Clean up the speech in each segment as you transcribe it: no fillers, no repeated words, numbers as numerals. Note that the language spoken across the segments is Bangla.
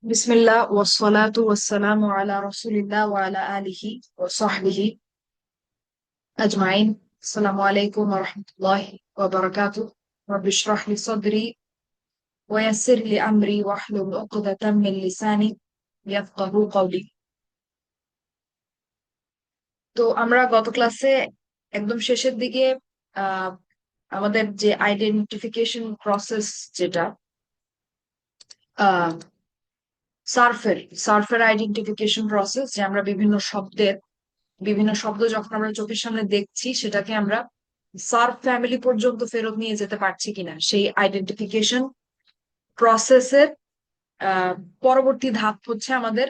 বিসমিল্লাহ ওয়াসসালাতু ওয়াসসালামু আলা রাসূলিল্লাহ ওয়া আলা আলিহি ওয়া সাহবিহি আজমাইন। আসসালামু আলাইকুম ওয়া রাহমাতুল্লাহি ওয়া বারাকাতুহু। রাব্বি ইশরাহ লি সাদরি ওয়া ইয়াসসির লি আমরি ওয়াহলুল উকদাতাম মিন লিসানি ইয়াফকাহু কওলি। তো আমরা গত ক্লাসে একদম শেষের দিকে আহ আমাদের যে আইডেন্টিফিকেশন প্রসেস, যেটা আহ সার্ফের সার্ফের আইডেন্টিফিকেশন প্রসেস, যে আমরা বিভিন্ন শব্দ যখন আমরা চোখের সামনে দেখছি সেটাকে আমরা সার্ফ ফ্যামিলি পর্যন্ত ফেরত নিয়ে যেতে পারছি কিনা, সেই আইডেন্টিফিকেশন প্রসেসের আহ, পরবর্তী ধাপ হচ্ছে আমাদের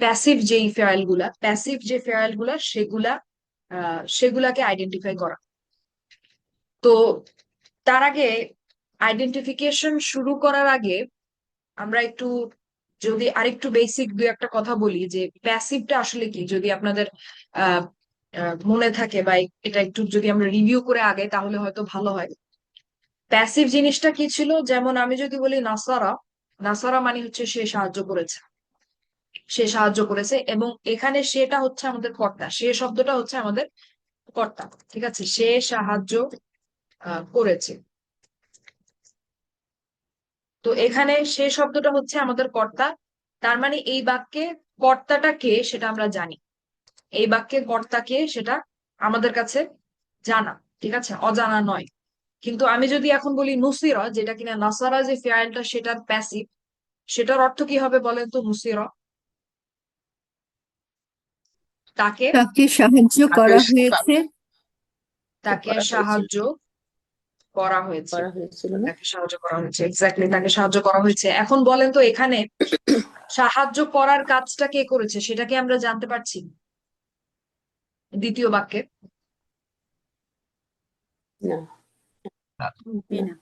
প্যাসিভ যে ফেয়াল গুলা সেগুলাকে আইডেন্টিফাই করা। তো তার আগে, আইডেন্টিফিকেশন শুরু করার আগে আমরা একটু যদি আরেকটু বেসিক দুই একটা কথা বলি, যে প্যাসিভটা আসলে কি, যদি আপনাদের আহ মনে থাকে, বা এটা একটু যদি আমরা রিভিউ করে আগে, তাহলে হয়তো ভালো হয়। প্যাসিভ জিনিসটা কি ছিল? যেমন আমি যদি বলি নাসারা, নাসারা মানে হচ্ছে সে সাহায্য করেছে, এবং এখানে সেটা হচ্ছে আমাদের কর্তা, সে শব্দটা হচ্ছে আমাদের কর্তা। ঠিক আছে, সে সাহায্য করেছে। তো এখানে সে শব্দটা হচ্ছে আমাদের কর্তা। তার মানে এই বাক্যে কর্তাটা কে সেটা আমরা জানি, এই বাক্যের কর্তা কে সেটা আমাদের কাছে জানা। ঠিক আছে, অজানা নয়। কিন্তু আমি যদি এখন বলি নুসিরা, যেটা কিনা নাসারা যে ফেয়ালটা, সেটার প্যাসিভ, সেটার অর্থ কি হবে বলেন তো? নুসিরা, তাকে তাকে সাহায্য তাকে করা সা- হয়েছে। তাকে করা হয়েছিল সাহায্য করা হয়েছে। করা হয়েছিল না। তাকে সাহায্য করা হয়েছে, এক্স্যাক্টলি, তাকে সাহায্য করা হয়েছে। এখন বলেন তো, এখানে সাহায্য করার কাজটা কে করেছে সেটা কি আমরা জানতে পারছি দ্বিতীয় বাক্যে? না, না, না।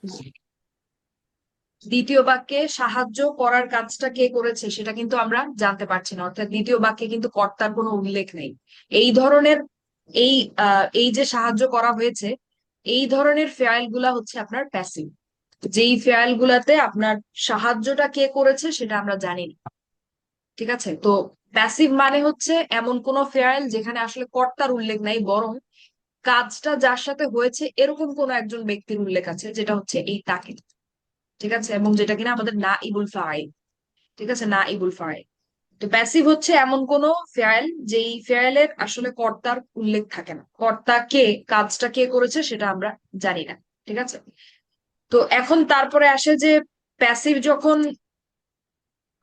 দ্বিতীয় বাক্যে সাহায্য করার কাজটা কে করেছে সেটা কিন্তু আমরা জানতে পারছি না, অর্থাৎ দ্বিতীয় বাক্যে কিন্তু কর্তার কোনো উল্লেখ নেই। এই ধরনের এই এই যে সাহায্য করা হয়েছে, এই ধরনের ফেয়াল গুলা হচ্ছে আপনার প্যাসিভ। যেই ফেয়াল গুলাতে আপনার সাহায্যটা কে করেছে সেটা আমরা জানি না। ঠিক আছে, তো প্যাসিভ মানে হচ্ছে এমন কোন ফেয়াল যেখানে আসলে কর্তার উল্লেখ নাই, বরং কাজটা যার সাথে হয়েছে এরকম কোন একজন ব্যক্তির উল্লেখ আছে, যেটা হচ্ছে এই তাকে। ঠিক আছে, এবং যেটা কিনা আমাদের না ইবুল ফাইল। ঠিক আছে, না ইবুল ফাইল। তো প্যাসিভ হচ্ছে এমন কোন ফেয়াল যেই ফেয়ালের আসলে কর্তার উল্লেখ থাকে না, কর্তা কে, কাজটা কে করেছে সেটা আমরা জানি না। ঠিক আছে, তো এখন তারপরে আসে যে প্যাসিভ যখন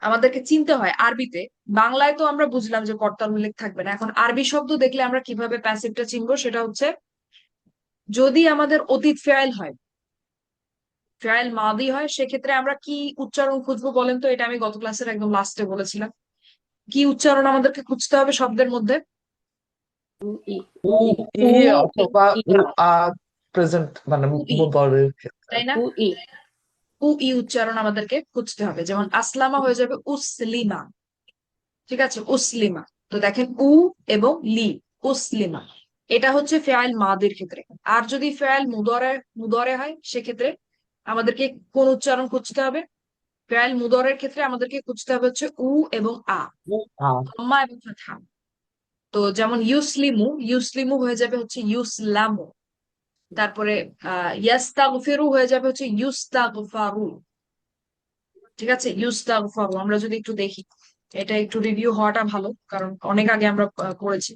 আমাদেরকে চিনতে হয় আরবিতে, বাংলায় তো আমরা বুঝলাম যে কর্তার উল্লেখ থাকবে না। এখন আরবি শব্দ দেখলে আমরা কিভাবে প্যাসিভটা চিনবো, সেটা হচ্ছে যদি আমাদের অতীত ফেয়াল হয়, ফেয়াল মাদি হয়, সেক্ষেত্রে আমরা কি উচ্চারণ খুঁজবো বলেন তো? এটা আমি গত ক্লাসের একদম লাস্টে বলেছিলাম। কি উচ্চারণ আমাদেরকে খুঁজতে হবে শব্দের মধ্যে? উ ই উ ই ই উ ই, অথবা উ আ প্রেজেন্ট মানে উ ই, মুদারের ক্ষেত্রে। তাই না? উ ই উ ই উচ্চারণ আমাদেরকে খুঁজতে হবে। যেমন আসলামা হয়ে যাবে উসলিমা। ঠিক আছে, উসলিমা। তো দেখেন, উ এবং লি, উসলিমা, এটা হচ্ছে ফেয়াল মাদির ক্ষেত্রে। আর যদি ফেয়াল মুদরে মুদরে হয়, সেক্ষেত্রে আমাদেরকে কোন উচ্চারণ খুঁজতে হবে? ফেয়াল মুদরের ক্ষেত্রে আমাদেরকে খুঁজতে হবে হচ্ছে উ এবং আ, উ আ আম্মা এবং ফাতহা। তো যেমন ইউসলিমু, ইউসলিমু হয়ে যাবে হচ্ছে ইউসলামু। তারপরে ইয়াস্তাগফিরু হয়ে যাবে হচ্ছে ইউস্তাগফারু। ঠিক আছে, ইউস্তাগফারু। আমরা যদি একটু দেখি, এটা একটু রিভিউ হওয়াটা ভালো, কারণ অনেক আগে আমরা করেছি।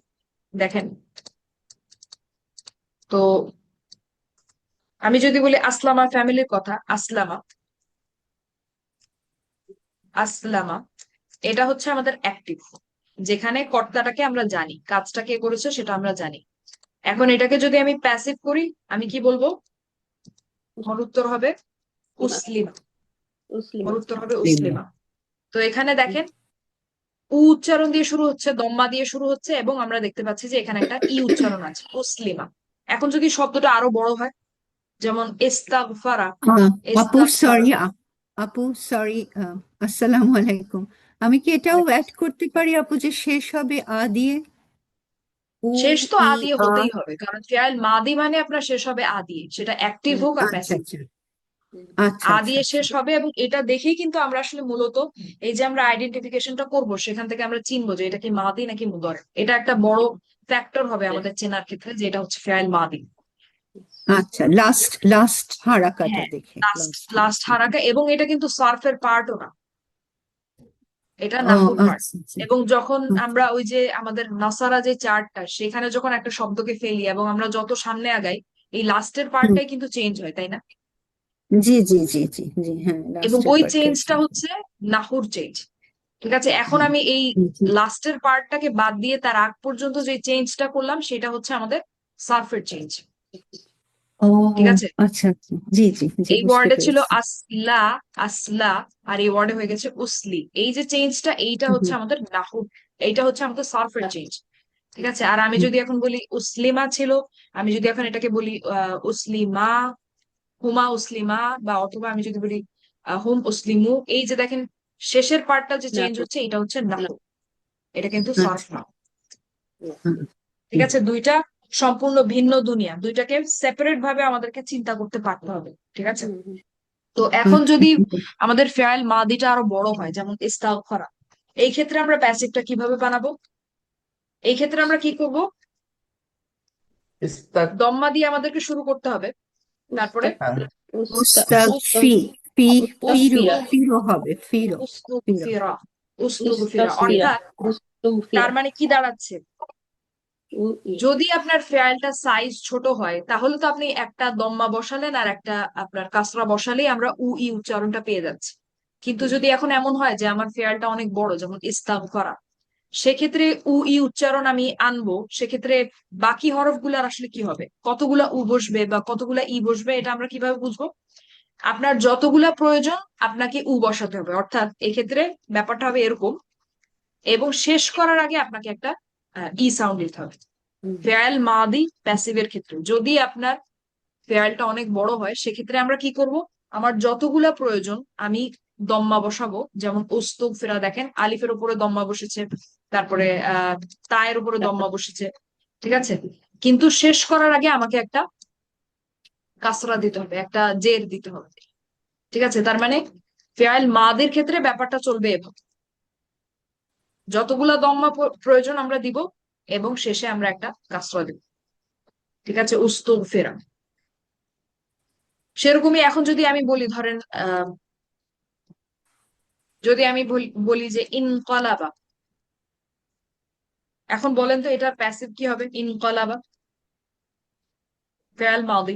দেখেন, তো আমি যদি বলি আসলামা ফ্যামিলির কথা, আসলামা, আসলামা, এটা হচ্ছে আমাদের অ্যাক্টিভ, যেখানে কর্তাটাকে আমরা জানি, কাজটা কে করেছে সেটা আমরা জানি। এখন এটাকে যদি আমি প্যাসিভ করি, আমি কি বলবো? আমার উত্তর হবে উসলিমা উসলিমা। উসলিমা। আমার উত্তর হবে লিমা। উসলিমা। তো এখানে দেখেন, উ উচ্চারণ দিয়ে শুরু হচ্ছে, দম্মা দিয়ে শুরু হচ্ছে, এবং আমরা দেখতে পাচ্ছি যে এখানে একটা ই উচ্চারণ আছে, উসলিমা। এখন যদি শব্দটা আরো বড় হয়, যেমন ইস্তাগফারা, আহ, আপু ইস্তাগফারা। সরি, আপু সরি, আসসালামু আলাইকুম। আমি কি এটাও অ্যাড করতে পারি আপু, যে শেষ হবে আ দিয়ে? উ শেষ তো ই আ দিয়ে আ। হতেই হবে, কারণ ফেয়াল মাদি মানে আপনার শেষ হবে আ দিয়ে, সেটা অ্যাক্টিভ হোক আর আচ্ছা প্যাসিভ। আচ্ছা, আচ্ছা আ আচ্ছা দিয়ে আচ্ছা শেষ হবে, এবং এটা দেখেই কিন্তু আমরা আসলে মূলত এই যে আমরা আইডেন্টিফিকেশনটা করব, সেখান থেকে আমরা চিনবো যে এটা কি মাদি নাকি মুদারে। এটা একটা বড় ফ্যাক্টর হবে আমাদের চেনার ক্ষেত্রে যে এটা হচ্ছে ফেয়াল মাদি। আচ্ছা, লাস্ট লাস্ট হারাকাটা হ্যাঁ, দেখে লাস্ট লাস্ট লাস্ট হারাকা, এবং এটা কিন্তু সার্ফের পার্টও না, এটা ও নাহুর পার্ট। আচ্ছা আচ্ছা এবং যখন আচ্ছা। আমরা ওই যে আমাদের নাসারা যে চার্টটা, সেখানে যখন একটা শব্দকে ফেলি এবং আমরা যত সামনে আগাই, এই লাস্টের হুম, পার্টটাই কিন্তু চেঞ্জ হয়, তাই না? জি জি জি জি জি, হ্যাঁ, এবং লাস্টের ওই পার্টটাই চেঞ্জটা ঠিক। হচ্ছে নাহুর চেঞ্জ। ঠিক আছে, এখন হুম, আমি এই হুম, হুম। লাস্টের পার্টটাকে বাদ দিয়ে তার আগ পর্যন্ত যে চেঞ্জটা করলাম, সেটা হচ্ছে আমাদের সার্ফের চেঞ্জ। ও ঠিক আছে, আচ্ছা আচ্ছা, জি জি জি, এই বুঝতে ওয়ার্ডে ছিল পেরেছি। আসলা, আসলা, আর এই ওয়ার্ডে হয়ে গেছে উসলি। এই যে চেঞ্জটা, এইটা হুম, হচ্ছে আমাদের নাহু, এইটা হচ্ছে আমাদের সার্ফের চেঞ্জ। ঠিক আছে, আর আমি হুম, যদি এখন বলি উসলিমা ছিল, আমি যদি এখন এটাকে বলি উসলিমা, হুমা উসলিমা, বা অথবা আমি যদি বলি হুম উসলিমু, এই যে দেখেন শেষের পার্টটা যে না চেঞ্জ হচ্ছে, এটা হচ্ছে না নাহু, এটা কিন্তু সার্ফ আচ্ছা, না। হুম, ঠিক হুম, আছে, দুইটা সম্পূর্ণ ভিন্ন দুনিয়া, দুইটাকে সেপারেট ভাবে আমাদেরকে চিন্তা করতে পারতে হবে। ঠিক আছে, হুম, হুম, তো হুম, এখন যদি হুম। আমাদের ফেয়াল মাদিটা আরো বড় হয়, যেমন ইস্তাগফারা, এই ক্ষেত্রে আমরা প্যাসিভটা কিভাবে বানাবো? এই ক্ষেত্রে আমরা কি করব? ইস্তাক দম্মা দিয়ে আমাদেরকে শুরু করতে হবে, তারপরে উস্তাক হ্যাঁ মুস্তাগফি, ফি, ফিরো উস্তাগফিরা ফিরো হবে, ফিরো ফিরো। উস্তুগফিরা, উস্তুগফিরা, উস্তাগফিরা অর্থাৎ তার উস্তাগফিরা মানে কি দাঁড়াচ্ছে? উ ই যদি আপনার ফেয়ালটা সাইজ ছোট হয়, তাহলে তো আপনি একটা দম্মা বসালেন আর একটা আপনার কাসরা বসালেই আমরা উ ই উচ্চারণটা পেয়ে যাচ্ছি। কিন্তু যদি এখন এমন হয় যে আমার ফেয়ালটা অনেক বড়, যেমন ইস্তাগফারা, সেক্ষেত্রে উ ই উচ্চারণ আমি আনবো, সেক্ষেত্রে বাকি হরফগুলার আসলে কি হবে, কতগুলা উ বসবে বা কতগুলা ই বসবে, এটা আমরা কিভাবে বুঝবো? আপনার যতগুলা প্রয়োজন আপনাকে উ বসাতে হবে, অর্থাৎ এক্ষেত্রে ব্যাপারটা হবে এরকম। এবং শেষ করার আগে আপনাকে একটা ই সাউন্ড দিতে হবে। হুম, ফেয়াল মাদি প্যাসিভের ক্ষেত্রে যদি আপনার ফেয়ালটা অনেক বড় হয়, সেক্ষেত্রে আমরা কি করব? আমার যতগুলা প্রয়োজন আমি দম্মা বসাবো, যেমন উস্তুগফিরা, দেখেন আলিফের উপরে দম্মা বসেছে, তারপরে তায়ের উপরে দম্মা বসেছে। ঠিক আছে, কিন্তু শেষ করার আগে আমাকে একটা কাসরা দিতে হবে, একটা জের দিতে হবে। ঠিক আছে, তার মানে ফেয়াল মাদের ক্ষেত্রে ব্যাপারটা চলবে এভাবে, যতগুলা দম্মা প্রয়োজন আমরা দিব, এবং শেষে আমরা একটা কাসরা দিব। ঠিক আছে, উস্তুগফিরা। সেরকমই এখন যদি আমি বলি, ধরেন যদি আমি বলি যে ইনকলাবা, এখন বলেন তো এটার প্যাসিভ কি হবে? ইনকলাবা ফেয়াল মাদি।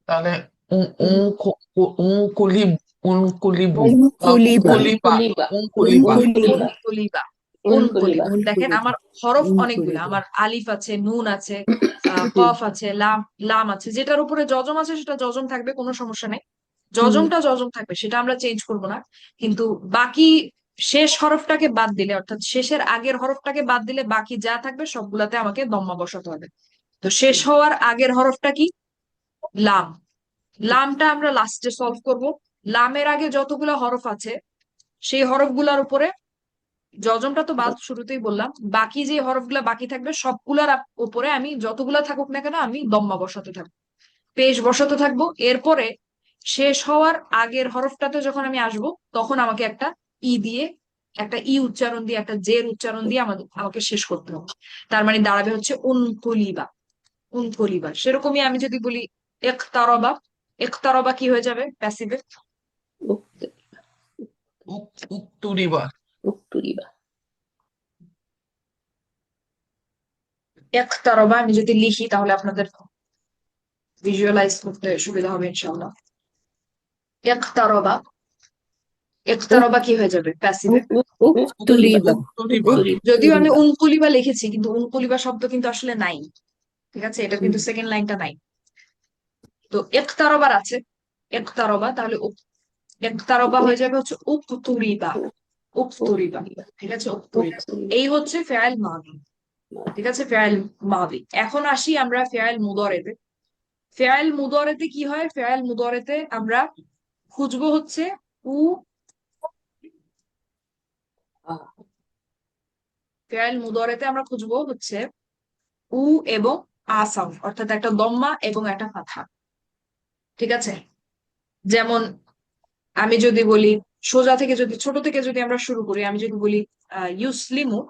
তাহলে কুলিব কুলিবু উনকুলিবা, কুলিবা উনকুলিবা কুলিবা উনকুলিবা, উনকুলিবা, উনকুলিবা উনকুলিবা। দেখেন উনকুলিবা, আমার হরফ অনেকগুলো, উনকুলিবা। আমার আলিফ আছে, নুন আছে, কফ আছে, লাম লাম আছে, যেটার উপরে যজম আছে সেটা যজম থাকবে, কোনো সমস্যা নেই। হুম, যজমটা যজম থাকবে, সেটা আমরা চেঞ্জ করব না। কিন্তু বাকি শেষ হরফটাকে বাদ দিলে, অর্থাৎ শেষের আগের হরফটাকে বাদ দিলে বাকি যা থাকবে সবগুলাতে আমাকে দম্মা বসাতে হবে। তো শেষ হওয়ার আগের হরফটা কি? লাম। লামটা আমরা লাস্টে সলভ করব। লামের আগে যতগুলো হরফ আছে, সেই হরফগুলার উপরে যজমটা তো বাদ শুরুতেই বললাম, বাকি যে হরফগুলা বাকি থাকবে সবগুলার উপরে আমি যতগুলা থাকুক না কেন আমি দম্মা বসাতে থাকবো, পেশ বসাতে থাকবো। এরপরে শেষ হওয়ার আগের হরফটাতে যখন আমি আসব, তখন আমাকে একটা ই দিয়ে, একটা ই উচ্চারণ দিয়ে, একটা জের উচ্চারণ দিয়ে আমাকে শেষ করতে হবে। তার মানে দাঁড়াবে হচ্ছে উনকুলিবা, উনকুলিবা। সেরকমই আমি যদি বলি একতারবা, একতারবা কি হয়ে যাবে প্যাসিভে? উক্ত- উক্তুরিবা উক্তুরিবা একতারবা আমি যদি লিখি তাহলে আপনাদের ভিজুয়ালাইজ করতে সুবিধা হবে ইনশাল্লাহ। একতারবা, একতারবা কি হয়ে যাবে প্যাসিভে? উক্তুরিবা উকতুরিবা, উক্তুরিবা যদিও আমি উকতুরিবা। উনকুলিবা লিখেছি, কিন্তু উনকুলিবা শব্দ কিন্তু আসলে নাই। ঠিক আছে, এটা হুম, কিন্তু সেকেন্ড লাইনটা নাই। তো একতারবার আছে, একতারবা, তাহলে একতারবা হয়ে যাবে হচ্ছে উকতুরিবা, উকতুরিবা। উক্তুরিবা ঠিক আছে, উকতুরিবা। উক্তুরিবা এই হচ্ছে ফেয়াল মাদি। ঠিক আছে, ফেয়াল মাদি। এখন আসি আমরা ফেয়াল মুদরেতে। ফেয়াল মুদরেতে কি হয়? ফেয়াল মুদরেতে আমরা খুঁজবো হচ্ছে উ, ফেয়াল মুদরেতে আমরা খুঁজবো হচ্ছে উ এবং আ সাউন্ড, অর্থাৎ একটা দম্মা এবং একটা ফাথা। ঠিক আছে, যেমন আমি যদি বলি সোজা থেকে, যদি ছোট থেকে যদি আমরা শুরু করি, আমি যদি বলি ইউসলিমু,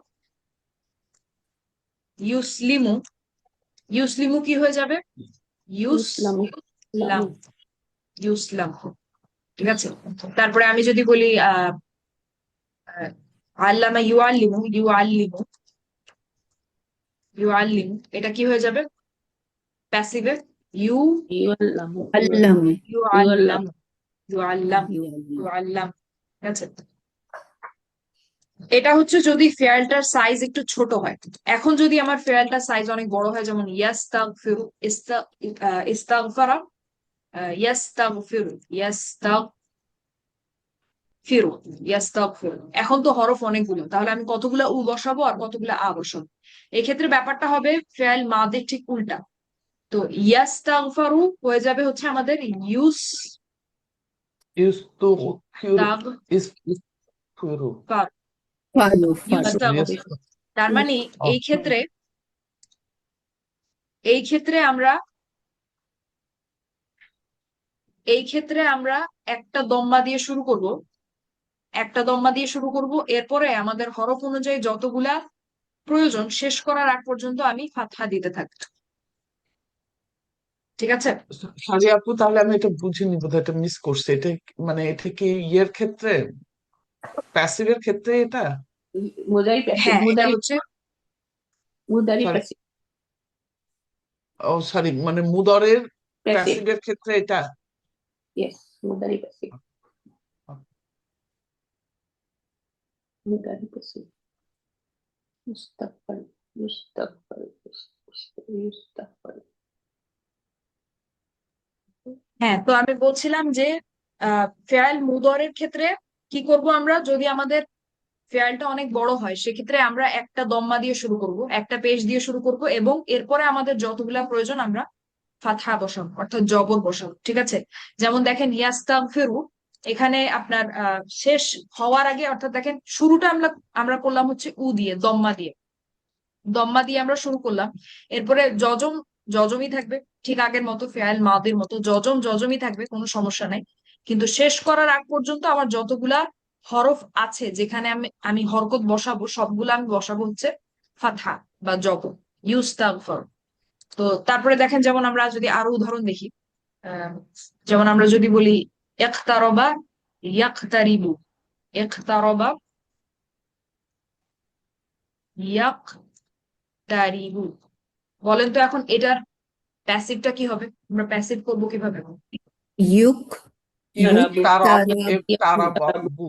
ইউসলিমু, ইউসলিমু কি হয়ে যাবে? ইসলাম ইউসলাম, ইউসলাম। ঠিক আছে। তারপরে আমি যদি বলি আহ, আল্লামা ইউআল্লিমু, ইউআল্লিমু, ইউআল্লিমু, এটা কি হয়ে যাবে প্যাসিভে? ইউ ইউআল্লাম আল্লাম ইউআল্লাম, ইউআল্লাম, ইউআল্লাম। ইউআল্লাম। ঠিক আছে। এটা হচ্ছে যদি ফেয়ালটার সাইজ একটু ছোট হয়। এখন যদি আমার ফেয়ালটার সাইজ অনেক বড় হয়, যেমন ইয়াস্তাগফিরু, ইস্তাগফারা, ইয়াস্তাগফিরু, ইয়াস্তাগফিরু, ইয়াস্তাগফিরু। এখন তো হরফ অনেকগুলো, তাহলে আমি কতগুলা উ বসাবো আর কতগুলা আ বসাবো? এক্ষেত্রে ব্যাপারটা হবে ফেয়াল মাদের ঠিক উল্টা। তো ইয়াস্তাগফারু হয়ে যাবে হচ্ছে আমাদের ইস্তুগফিরু, ইস্তাগফার, ইস্তুগফিরু। ফারু ফারু ইস্তাগফিরু। তার মানে এই ক্ষেত্রে, এই ক্ষেত্রে আমরা, এই ক্ষেত্রে আমরা একটা দম্মা দিয়ে শুরু করব, একটা দম্মা দিয়ে শুরু করব, এরপরে আমাদের হরফ অনুযায়ী যতগুলা প্রয়োজন শেষ করার আগ পর্যন্ত আমি ফাতহা দিতে থাকবো। ঠিক আছে। সাজি আপু, তাহলে আমি এটা বুঝিনি, বোধহয় এটা মিস করছি। এটা মানে এটা কি ইয়ের ক্ষেত্রে, প্যাসিভের ক্ষেত্রে এটা? মুদারি প্যাসিভ, হ্যাঁ, এটা মুদারি হচ্ছে মুদারি সরি, প্যাসিভ, ও সরি, মানে মুদরের প্যাসিভ, প্যাসিভের ক্ষেত্রে এটা। ইয়েস, মুদারি প্যাসিভ, মুদারি প্যাসিভ। মুস্তাগফির, মুস্তাগফির, মুস্তাগফির। হ্যাঁ, তো আমি বলছিলাম যে ফেয়াল মুদরের ক্ষেত্রে কি করব আমরা, যদি আমাদের ফেয়ালটা অনেক বড় হয় সেক্ষেত্রে আমরা একটা দম্মা দিয়ে শুরু করব, একটা পেশ দিয়ে শুরু করব, এবং এরপরে আমাদের যতগুলা প্রয়োজন আমরা ফাতহা বসাবো, অর্থাৎ জবর বসাবো। ঠিক আছে। যেমন দেখেন ইয়াস্তাগফিরু, এখানে আপনার শেষ হওয়ার আগে, অর্থাৎ দেখেন শুরুটা আমরা আমরা করলাম হচ্ছে উ দিয়ে, দম্মা দিয়ে, দম্মা দিয়ে আমরা শুরু করলাম। এরপরে জজম, জজমই থাকবে, ঠিক আগের মতো ফেয়াল মাদের মতো জজম জজমই থাকবে, কোনো সমস্যা নাই। কিন্তু শেষ করার আগ পর্যন্ত আমার যতগুলা হরফ আছে যেখানে আমি আমি হরকত বসাবো, সবগুলা আমি বসাবো হচ্ছে ফাতহা বা জবর, ইউস্তাগফর। তো তারপরে দেখেন, যেমন আমরা যদি আরো উদাহরণ দেখি, আহ, যেমন আমরা যদি বলি ইকতারবা, ইয়াকতারিবু, ইকতারবা, ইয়াকতারিবু। বলেন তো এখন এটার প্যাসিভটা কি হবে? আমরা প্যাসিভ করবো কিভাবে? ইউক ইউক তারাবু, তারাবু।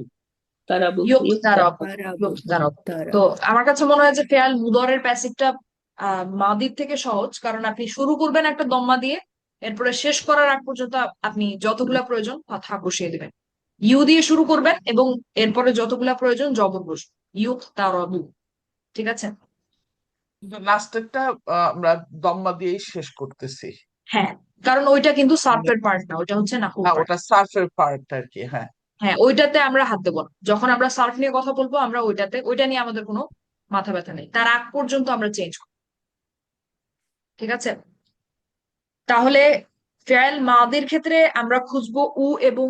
তারাবু, ইয়ুকতারাবু, তারাবু ইয়ুকতারাবু। তো তারাবু। আমার কাছে মনে হয় যে ফেয়াল মুদরের প্যাসিভটা মাদির থেকে সহজ, কারণ আপনি শুরু করবেন একটা দম্মা দিয়ে, এরপরে শেষ করার আগ পর্যন্ত আপনি যতগুলা প্রয়োজন ফাতহা বসিয়ে দিবেন। ইউ দিয়ে শুরু করবেন এবং এরপরে যতগুলা প্রয়োজন জবর বসবে, ইয়ুকতারাবু। ঠিক আছে। কিন্তু লাস্টেরটা আমরা দম্মা দিয়েই শেষ করতেছি। হ্যাঁ, কারণ ওইটা কিন্তু মানে সার্ফের পার্ট না, ওইটা হচ্ছে নাহুর হ্যাঁ, পার্ট। ওটা সার্ফের পার্ট আর কি। হ্যাঁ, হ্যাঁ, ওইটাতে আমরা হাত দেবো না। যখন আমরা সার্ফ নিয়ে কথা বলবো আমরা ওইটাতে, ওইটা নিয়ে আমাদের কোনো মাথা ব্যথা নেই, তার আগ পর্যন্ত আমরা চেঞ্জ করবো। ঠিক আছে। তাহলে ফেয়াল মাদের ক্ষেত্রে আমরা খুঁজবো উ এবং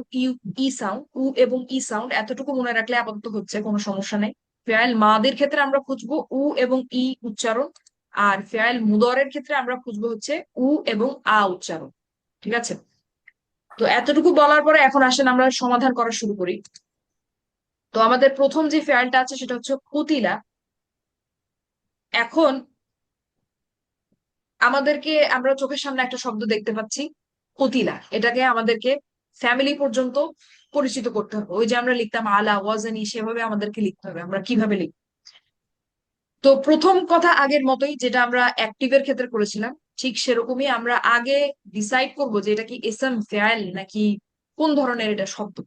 ই সাউন্ড, উ এবং ই সাউন্ড, এতটুকু মনে রাখলে আপাতত হচ্ছে, কোনো সমস্যা নেই। ফেয়াল মাদের ক্ষেত্রে আমরা খুঁজবো উ এবং ই উচ্চারণ, আর ফেয়াল মুদরের ক্ষেত্রে আমরা খুঁজবো হচ্ছে উ এবং আ উচ্চারণ। ঠিক আছে। তো এতটুকু বলার পরে এখন আসেন আমরা সমাধান করা শুরু করি। তো আমাদের প্রথম যে ফেয়ালটা আছে সেটা হচ্ছে কুতিলা। এখন আমাদেরকে, আমরা চোখের সামনে একটা শব্দ দেখতে পাচ্ছি কতিলা, এটাকে আমাদেরকে ফ্যামিলি পর্যন্ত পরিচিত করতে হবে। ওই যে আমরা লিখতাম আলা ওয়াজানি, সেভাবে আমাদেরকে লিখতে হবে। আমরা কিভাবে লিখব? তো প্রথম কথা আগের মতোই, যেটা আমরা অ্যাক্টিভের ক্ষেত্রে করেছিলাম, ঠিক সেরকমই আমরা আগে ডিসাইড করব যে এটা কি ইসম ফেয়াল নাকি কোন ধরনের এটা শব্দ।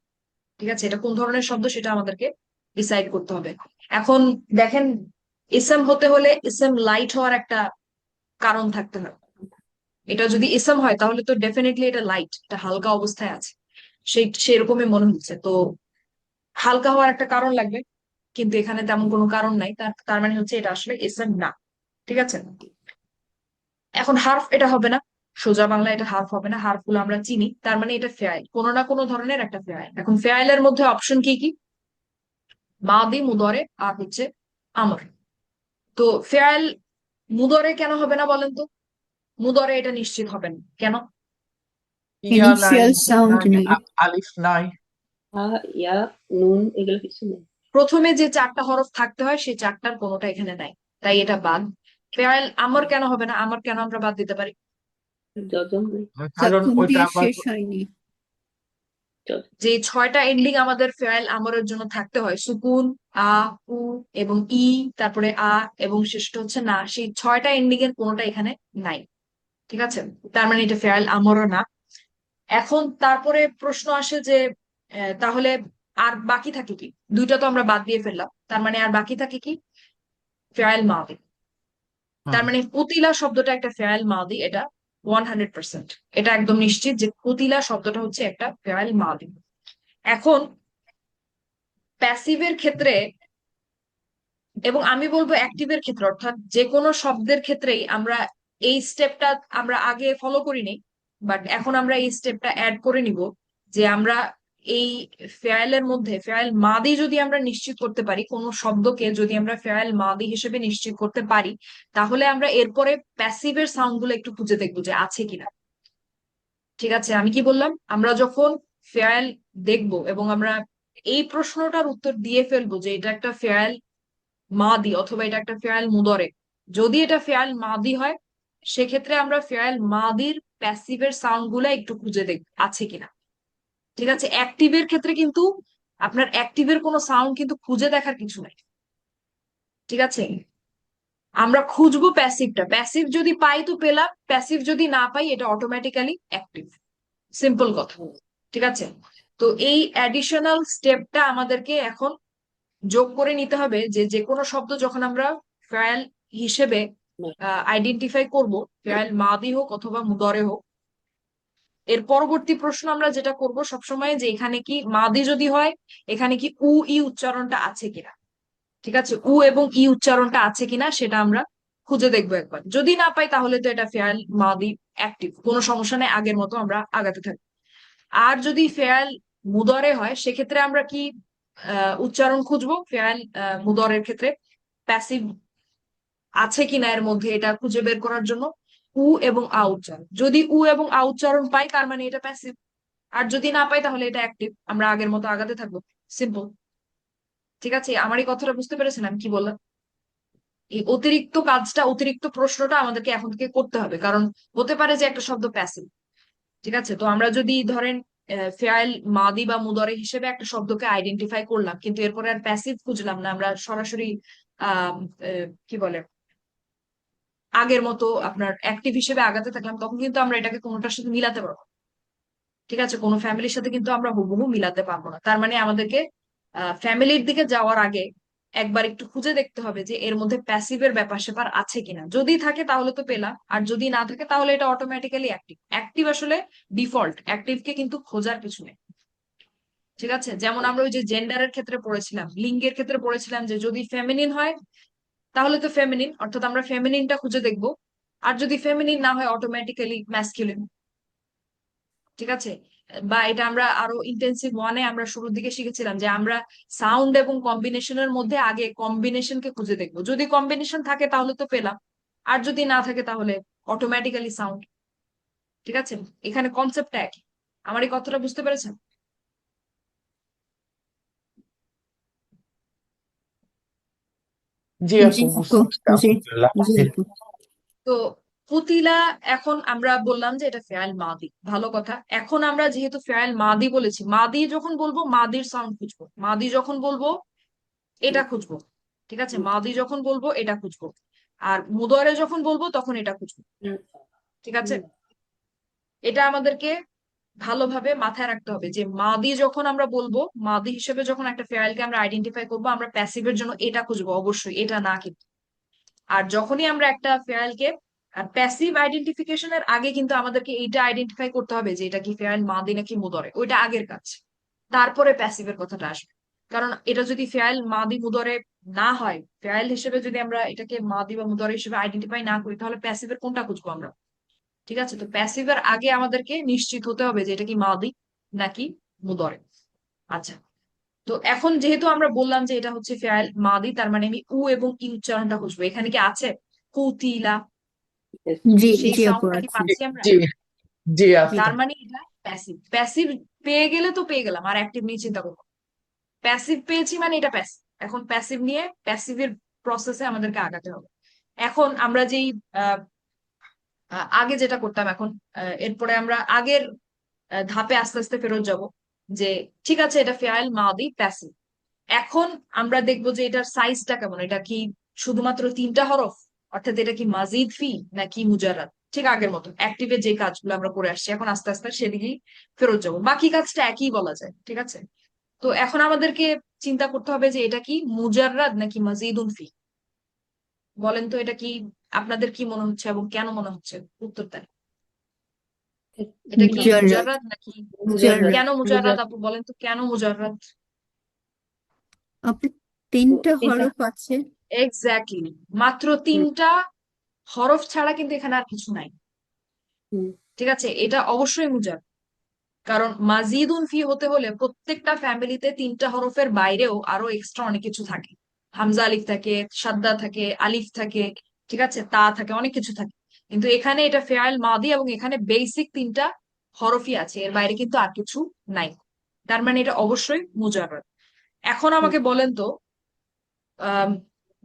ঠিক আছে, এটা কোন ধরনের শব্দ সেটা আমাদেরকে ডিসাইড করতে হবে। এখন দেখেন, ইসম হতে হলে ইসম লাইট হওয়ার একটা কারণ থাকতে হবে। এটা যদি ইসম হয় তাহলে তো ডেফিনেটলি এটা লাইট, এটা হালকা অবস্থায় আছে, সেরকমই মনে হচ্ছে। তো হালকা হওয়ার একটা কারণ লাগবে, কিন্তু এখানে তেমন কোনো কারণ নাই, তার তার মানে হচ্ছে এটা আসলে ইসম না। ঠিক আছে। এখন হার্ফ এটা হবে না, সোজা বাংলা এটা হার্ফ হবে না, হার্ফ গুলো আমরা চিনি, তার মানে এটা ফেয়াইল, কোনো না কোনো ধরনের একটা ফেয়াইল। এখন ফেয়াইলের মধ্যে অপশন কি কি? মাদি, মুদরে, আর হচ্ছে আমর। তো ফেয়াইল মুদরে কেন হবে না বলেন তো? মুদরে এটা নিশ্চিত হবে না কেন? ইয়া নাই, ইনিশিয়াল নুন সাউন্ড নাই, নেই। আলিফ নাই। ইয়া, নুন এগুলো কিছু নেই। প্রথমে যে চারটা হরফ থাকতে হয় সেই চারটার কোনোটা এখানে নাই, তাই এটা বাদ। ফেয়াইল আমর কেন হবে না? আমর কেন আমরা বাদ দিতে পারি? যজম নেই। কারণ জখম ওইটা দিয়ে আবার শেষ হয়নি। যে 6টা এন্ডিং আমাদের ফেয়াইল আমরের জন্য থাকতে হয়, সুকুন, আ, উ এবং ই, তারপরে আ এবং শেষটা হচ্ছে না, সেই 6টা এন্ডিং এর কোনোটা এখানে নাই। ঠিক আছে, তার মানে এটা ফেয়াইল আমরও না। এখন তারপরে প্রশ্ন আসে যে তাহলে আর বাকি থাকে কি? দুইটা তো আমরা বাদ দিয়ে ফেললাম, তার মানে আর বাকি থাকে কি? ফেয়াইল মাদি। তার হুম, মানে কুতিলা শব্দটা একটা ফেয়াইল মাদি, এটা 100%। এটা একদম নিশ্চিত যে কুতিলা শব্দটা হচ্ছে একটা ফেয়াইল মাদি। এখন প্যাসিভের ক্ষেত্রে এবং আমি বলবো অ্যাক্টিভের ক্ষেত্রে, অর্থাৎ যে কোনো শব্দের ক্ষেত্রেই আমরা এই স্টেপটা আমরা আগে ফলো করিনি, বাট এখন আমরা এই স্টেপটা অ্যাড করে নিব, যে আমরা এই ফেয়ালের মধ্যে ফেয়াল মাদি যদি আমরা নিশ্চিত করতে পারি, কোনো শব্দকে যদি আমরা ফেয়াল মাদি হিসেবে নিশ্চিত করতে পারি, তাহলে আমরা এরপরে প্যাসিভের সাউন্ড গুলো একটু খুঁজে দেখবো যে আছে কিনা। ঠিক আছে, আমি কি বললাম? আমরা যখন ফেয়াল দেখবো এবং আমরা এই প্রশ্নটার উত্তর দিয়ে ফেলবো যে এটা একটা ফেয়াল মাদি অথবা এটা একটা ফেয়াল মুদরে, যদি এটা ফেয়াল মাদি হয় সেক্ষেত্রে আমরা ফেয়াল মাদির প্যাসিভের সাউন্ড গুলা একটু খুঁজে দেখ আছে কিনা। ঠিক আছে, অ্যাক্টিভের ক্ষেত্রে কিন্তু আপনার অ্যাক্টিভের কোনো সাউন্ড কিন্তু খুঁজে দেখার কিছু নাই। ঠিক আছে, আমরা খুঁজবো প্যাসিভটা, প্যাসিভ যদি পাই তো পেলাম, প্যাসিভ যদি না পাই এটা অটোমেটিক্যালি অ্যাক্টিভ। সিম্পল কথা। ঠিক আছে, তো এই অ্যাডিশনাল স্টেপটা আমাদেরকে এখন যোগ করে নিতে হবে, যে যে কোনো শব্দ যখন আমরা ফেয়াল হিসেবে আইডেন্টিফাই করব, ফেয়াল মাদি হোক অথবা মুদরে হোক, এর পরবর্তী প্রশ্ন আমরা যেটা করব সবসময়, যে এখানে কি মাদি যদি হয় এখানে কি উ ই উচ্চারণটা আছে কিনা। ঠিক আছে, উ এবং ই উচ্চারণটা আছে কিনা সেটা আমরা খুঁজে দেখবো একবার। যদি না পাই তাহলে তো এটা ফেয়াল মাদি অ্যাক্টিভ, কোনো সমস্যা নেই, আগের মতো আমরা আগাতে থাকবো। আর যদি ফেয়াল মুদরে হয় সেক্ষেত্রে আমরা কি উচ্চারণ খুঁজবো ফেয়াল মুদরের ক্ষেত্রে, প্যাসিভ আছে কিনা এর মধ্যে এটা খুঁজে বের করার জন্য উ এবং আ উচ্চারণ। যদি উ এবং আ উচ্চারণ পাই তার মানে এটা প্যাসিভ, আর যদি না পাই তাহলে এটা অ্যাক্টিভ, আমরা আগের মতো আগাতে থাকবো। সিম্পল। ঠিক আছে, আমার এই কথাটা বুঝতে পেরেছেন আমি কি বললাম? এই অতিরিক্ত কাজটা, অতিরিক্ত প্রশ্নটা আমাদেরকে এখন থেকে করতে হবে, কারণ হতে পারে যে একটা শব্দ প্যাসিভ। ঠিক আছে, তো আমরা যদি ধরেন ফেয়াল মাদি বা মুদরে হিসেবে একটা শব্দকে আইডেন্টিফাই করলাম, কিন্তু এরপরে আর প্যাসিভ খুঁজলাম না, আমরা সরাসরি আহ কি বলে আগের মতো আপনার অ্যাক্টিভ হিসেবে আগাতে থাকলাম, তখন কিন্তু আমরা এটাকে কোনোটার সাথে মিলাতে পারবো না। ঠিক আছে, কোনো ফ্যামিলির সাথে কিন্তু আমরা হুবহু মিলাতে পারবো না। তার মানে আমাদেরকে ফ্যামিলির দিকে যাওয়ার আগে একবার একটু খুঁজে দেখতে হবে যে এর মধ্যে প্যাসিভের ব্যাপার স্যাপার আছে কিনা। যদি থাকে তাহলে তো পেলাম, আর যদি না থাকে তাহলে এটা অটোমেটিক্যালি অ্যাক্টিভ। অ্যাক্টিভ আসলে ডিফল্ট, অ্যাক্টিভকে কিন্তু খোঁজার কিছু নেই। ঠিক আছে, যেমন আমরা ওই যে জেন্ডারের ক্ষেত্রে পড়েছিলাম, লিঙ্গের ক্ষেত্রে পড়েছিলাম যে যদি ফেমিনিন হয় তাহলে তো ফেমিনিন, অর্থাৎ আমরা ফেমিনিনটা খুঁজে দেখবো, আর যদি ফেমিনিন না হয় অটোমেটিক্যালি ম্যাসকিউলিন। ঠিক আছে, বা এটা আমরা আরো ইন্টেন্সিভ ওয়ানে আমরা শুরুর দিকে শিখেছিলাম যে আমরা সাউন্ড এবং কম্বিনেশনের মধ্যে আগে কম্বিনেশনকে খুঁজে দেখবো, যদি কম্বিনেশন থাকে তাহলে তো পেলাম, আর যদি না থাকে তাহলে অটোমেটিক্যালি সাউন্ড। ঠিক আছে, এখানে কনসেপ্টটা একই। আমার এই কথাটা বুঝতে পেরেছেন? জি জি আপু, আপু, বুঝতে পারছি, জি আলহামদুলিল্লাহ। জি জি। আপু। তো পুতিলা, এখন আমরা বললাম যে এটা ফেয়াল মাদি, ভালো কথা। এখন আমরা যেহেতু ফেয়াল মাদি বলেছি, মাদি যখন বলবো মাদির সাউন্ড খুঁজবো, মাদি যখন বলবো এটা খুঁজবো। ঠিক আছে, মাদি যখন বলবো এটা খুঁজবো, আর মুদরে যখন বলবো তখন এটা খুঁজবো। ঠিক আছে, এটা আমাদেরকে ভালোভাবে মাথায় রাখতে হবে যে মাদি যখন আমরা বলবো, মাদি হিসেবে যখন একটা ফেয়ালকে আমরা আইডেন্টিফাই করবো, আমরা প্যাসিভের জন্য এটা খুঁজবো অবশ্যই, এটা না কিন্তু। আর যখনই আমরা একটা ফেয়ালকে, প্যাসিভ আইডেন্টিফিকেশনের আগে কিন্তু আমাদেরকে এইটা আইডেন্টিফাই করতে হবে যে এটা কি ফেয়াল মাদি নাকি মুদরে, ওইটা আগের কাজ। তারপরে প্যাসিভের কথাটা আসবে, কারণ এটা যদি ফেয়াল মাদি মুদরে না হয়, ফেয়াল হিসেবে যদি আমরা এটাকে মাদি বা মুদরে হিসেবে আইডেন্টিফাই না করি, তাহলে প্যাসিভের কোনটা খুঁজবো আমরা? ঠিক আছে, তো প্যাসিভের আগে আমাদেরকে নিশ্চিত হতে হবে যে এটা কি মাদি নাকি মুদরে। আচ্ছা, তো এখন যেহেতু আমরা বললাম যে এটা হচ্ছে ফেয়াল মাদি, তার মানে আমি উ এবং ই উচ্চারণটা খুঁজবো। এখানে কি আছে কুতিলা? Yes. জি সেই জি আপু সাউন্ডটা কি আছে। পাচ্ছি আমরা? জি জি জি তার মানে এটা প্যাসিভ। প্যাসিভ পেয়ে গেলে তো পেয়ে গেলাম, আর অ্যাক্টিভ নিয়ে চিন্তা করবো। প্যাসিভ পেয়েছি মানে এটা প্যাসিভ। এখন প্যাসিভ নিয়ে প্যাসিভের প্রসেসে আমাদেরকে আগাতে হবে। এখন আমরা যেই আহ, আগে যেটা করতাম, এখন এরপরে আমরা আগের ধাপে আস্তে আস্তে ফেরত যাব, যে ঠিক আছে এটা ফেয়াল মাদি প্যাসিভ। এখন আমরা দেখবো যে এটার সাইজটা কেমন। এটা কি শুধুমাত্র 3টা হরফ, অর্থাৎ এটা কি মাজিদ ফি নাকি মুজাররাদ? ঠিক আগের মতো অ্যাক্টিভের যে কাজগুলো আমরা করে আসছি, এখন আস্তে আস্তে সেদিকেই ফেরত যাবো। বাকি কাজটা একই বলা যায়, ঠিক আছে। তো এখন আমাদেরকে চিন্তা করতে হবে যে এটা কি মুজাররাদ নাকি মাজিদুন ফি। বলেন তো এটা কি, আপনাদের কি মনে হচ্ছে এবং কেন মনে হচ্ছে? উত্তর দেন। এটা কি মুজাররাদ। মুজাররাদ নাকি? মুজাররাদ। কেন মুজাররাদ আপু, বলেন তো কেন মুজাররাদ? আপু 3টা তিনটা। হরফ আছে। এক্স্যাক্টলি, মাত্র 3টা হরফ ছাড়া কিন্তু এখানে আর কিছু নাই। হুম। ঠিক আছে, এটা অবশ্যই মুজার। কারণ মাজিদুন ফি হতে হলে প্রত্যেকটা ফ্যামিলিতে 3টা হরফের বাইরেও আরো এক্সট্রা অনেক কিছু থাকে। হামজা আলিফ থাকে, সাদ্দা থাকে, আলিফ থাকে, ঠিক আছে, তা থাকে, অনেক কিছু থাকে। কিন্তু এখানে এটা ফেয়াল মাদি এবং এখানে বেসিক 3টা হরফই আছে, এর বাইরে কিন্তু আর কিছু নাই। তার মানে এটা অবশ্যই মুজাররাদ। এখন আমাকে বলেন তো, আহ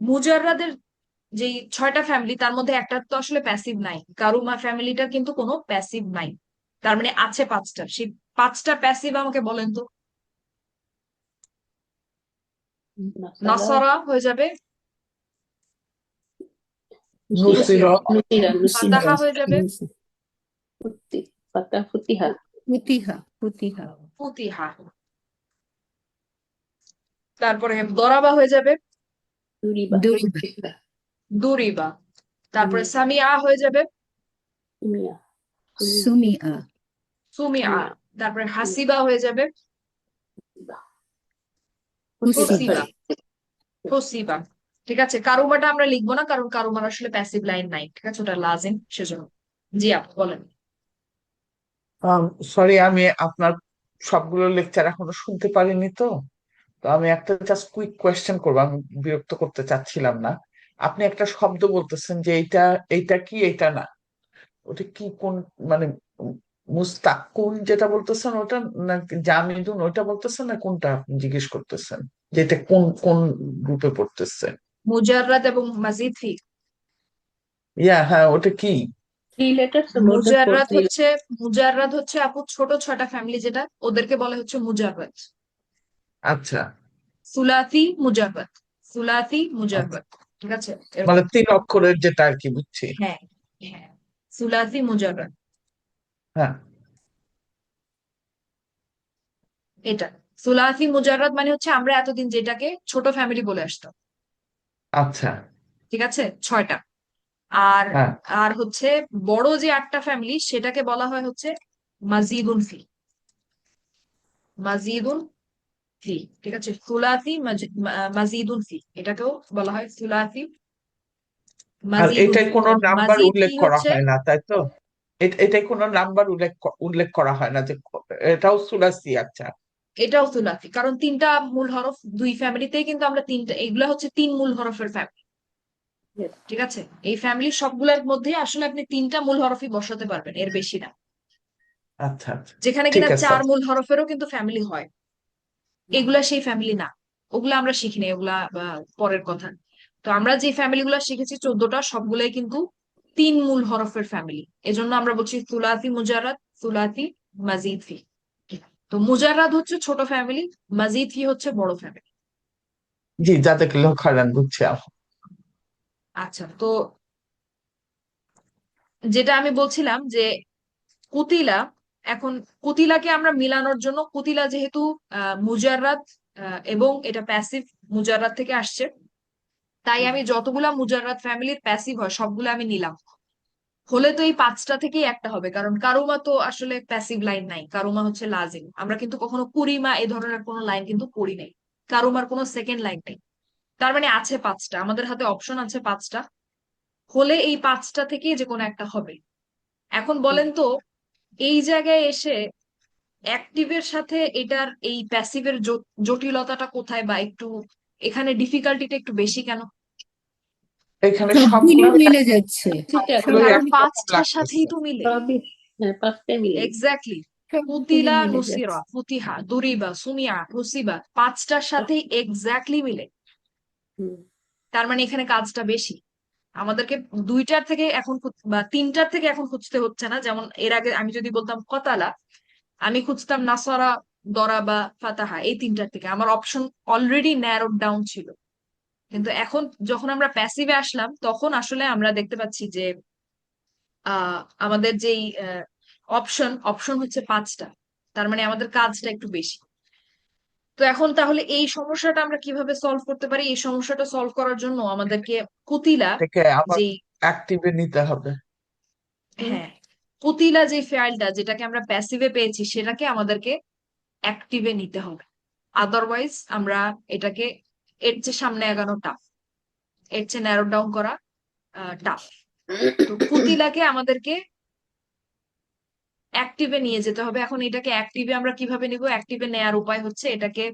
মুজাররাদের যে 6টা ফ্যামিলি, তার মধ্যে একটা তো আসলে প্যাসিভ নাই। কারুমা ফ্যামিলিটার কিন্তু কোনো প্যাসিভ নাই। তার মানে আছে 5টা। সেই 5টা প্যাসিভ আমাকে বলেন তো। নাসারা, নসরা হয়ে যাবে, নুসিরা, নুসিরত, নুসিরা, নুসিরা, ফাতাহা হয়ে যাবে, ফুতি, ফাতা, ফুতিহা, ফুতিহা। ফুতিহা। ফুতিহা। তারপরে দরাবা হয়ে যাবে, দুরিবা, দুরিবা। দুরিবা। তারপরে সামিয়া হয়ে যাবে, সুমিয়া, সুমিআ। সুমিয়া। সুমিয়া, তারপরে হাসিবা হয়ে যাবে, ফুতিবা, হুসিবা। সরি, হুসিবা। ঠিক আছে, কারুমাটা আমরা লিখবো না, কারণ কারুমার আসলে প্যাসিভ লাইন নাই, ঠিক আছে, ওটা লাজিম, সেজন্য। জি আপু বলেন। সরি, আমি আপনার সবগুলো লেকচার এখনো শুনতে পারিনি তো। তো আমি একটা জাস্ট কুইক কোয়েশ্চেন করবো, আমি বিরক্ত করতে চাচ্ছিলাম না। আপনি একটা শব্দ বলতেছেন যে এইটা, এইটা কি এইটা না, ওটা কি কোন, মানে মুস্তাকুন যেটা বলতেছেন ওটা, না জামিদুন ওইটা বলতেছেন, না কোনটা আপনি জিজ্ঞেস করতেছেন, যে এটা কোন কোন গ্রুপে পড়তেছে? মুজাররাদ এবং মাজিদ ফি। হ্যাঁ, ওটা কি? 3 letters or more than 4 মুজাররাদ 3 হচ্ছে, মুজাররাদ হচ্ছে আপু ছোট 6টা ফ্যামিলি যেটা, ওদেরকে বলা হচ্ছে মুজাররাদ। আচ্ছা সুলাসি মুজাররাদ, সুলাসি আচ্ছা, মুজাররাদ। ঠিক আছে, মানে এরকম। 3 অক্ষরের যেটা আর কি, বুঝছি। হ্যাঁ, হ্যাঁ, সুলাসি মুজাররাদ হ্যাঁ, এটা। সুলাসি মুজাররাদ মানে হচ্ছে আমরা এতদিন যেটাকে ছোট ফ্যামিলি বলে আসতাম, আচ্ছা, ঠিক আছে, 6টা। আর হ্যাঁ। আর হচ্ছে বড় যে 8টা ফ্যামিলি সেটাকে বলা হয় হচ্ছে মাজিদুন ফি, মাজিদুন ফি। ঠিক আছে, সুলাসি মাজিদুন ফি, এটাকেও বলা হয় সুলাসি আর মাজিদুন এটাই ফি। কোনো নাম্বার মাজিদ উল্লেখ ফি করা হচ্ছে, হয় না, তাই তো? এটাই কোনো নাম্বার উল্লেখ করা হয় না যে এটাও সুলাসি? আচ্ছা এটাও সুলাসি, কারণ 3টা মূল হরফ দুই ফ্যামিলিতেই কিন্তু আমরা 3টা, এগুলা হচ্ছে 3 মূল হরফের ফ্যামিলি। Yes. ঠিক আছে, এই ফ্যামিলি সবগুলোর মধ্যে আসলে আপনি 3টা মূল হরফই বসাতে পারবেন, এর বেশি না। আচ্ছা আচ্ছা, যেখানে ঠিক কিনা আছে। 4 মূল হরফেরও কিন্তু ফ্যামিলি হয়, এগুলা সেই ফ্যামিলি না। ওগুলা আমরা শিখিনি, ওগুলা পরের কথা। তো আমরা যে ফ্যামিলি গুলা শিখেছি 14টা, সবগুলাই কিন্তু 3 মূল হরফের ফ্যামিলি। এজন্য আমরা বলছি সুলাসি মুজাররাদ, সুলাসি মাজিদ ফি। তো মুজাররাদ হচ্ছে ছোট ফ্যামিলি, মাজিদ ফি হচ্ছে বড় ফ্যামিলি। জি, যাদেরকে লক্ষ্য বুঝছি আপু। আচ্ছা, তো যেটা আমি বলছিলাম যে কুতিলা, এখন কুতিলাকে আমরা মিলানোর জন্য, কুতিলা যেহেতু মুজাররাদ এবং এটা প্যাসিভ মুজাররাদ থেকে আসছে, তাই আমি যতগুলা মুজাররাদ ফ্যামিলির প্যাসিভ হয় সবগুলো আমি নিলাম। হলে তো এই 5টা থেকেই একটা হবে, কারণ কারুমা তো আসলে প্যাসিভ লাইন নাই, কারুমা হচ্ছে লাজিম। আমরা কিন্তু কখনো কুরিমা এই ধরনের কোনো লাইন কিন্তু পড়ি নাই, কারুমার কোনো সেকেন্ড লাইন নেই। তার মানে আছে 5টা, আমাদের হাতে অপশন আছে 5টা। হলে এই 5টা থেকে যে কোনো একটা হবে। এখন বলেন তো এই জায়গায় এসে অ্যাক্টিভের সাথে এটার এই প্যাসিভের জটিলতাটা কোথায়, বা একটু এখানে ডিফিকাল্টিটা একটু বেশি কেন? এখানে সবগুলো সবগুলোই মিলে যাচ্ছে, সবগুলোই কারণ একই রকম পাঁচটার সাথেই লাগতেছে। তো মিলে। সবই, হ্যাঁ, পাঁচটাই মিলে গেছে। এক্স্যাক্টলি। সবগুলো কুতিলা, মিলে নুসিরা, যাচ্ছে। ফুতিহা, দুরিবা, সুমিয়া, হুসিবা, পাঁচটার সাথেই এক্স্যাক্টলি মিলে। হুম, তার মানে এখানে কাজটা বেশি। আমাদেরকে দুইটার থেকে এখন বা তিনটার থেকে এখন খুঁজতে হচ্ছে না। যেমন এর আগে আমি যদি বলতাম কতালা, আমি খুঁজতাম নাসরা, দরাবা, ফাতাহা, এই তিনটার থেকে আমার অপশন অলরেডি ন্যারোড ডাউন ছিল। কিন্তু এখন যখন আমরা প্যাসিভে আসলাম তখন আসলে আমরা দেখতে পাচ্ছি যে আমাদের যেই অপশন অপশন হচ্ছে পাঁচটা। তার মানে আমাদের কাজটা একটু বেশি। তো এখন তাহলে এই সমস্যাটা আমরা কিভাবে সলভ করতে পারি? এই সমস্যাটা সলভ করার জন্য আমাদেরকে কুতিলা, থেকে আবার যেই অ্যাক্টিভে নিতে হবে। হ্যাঁ, কুতিলা যে ফাইলটা যেটাকে আমরা প্যাসিভে পেয়েছি সেটাকে আমাদেরকে অ্যাক্টিভে নিতে হবে। আদারওয়াইজ আমরা এটাকে এর চেয়ে সামনে আগানো টাফ, এর চেয়ে ন্যারো ডাউন করা টাফ। তো কুতিলাকে আমাদেরকে অ্যাক্টিভে নিয়ে যেতে হবে। এখন এটাকে অ্যাক্টিভে আমরা কিভাবে নিব? অ্যাক্টিভে নেয়ার উপায় হচ্ছে এটাকে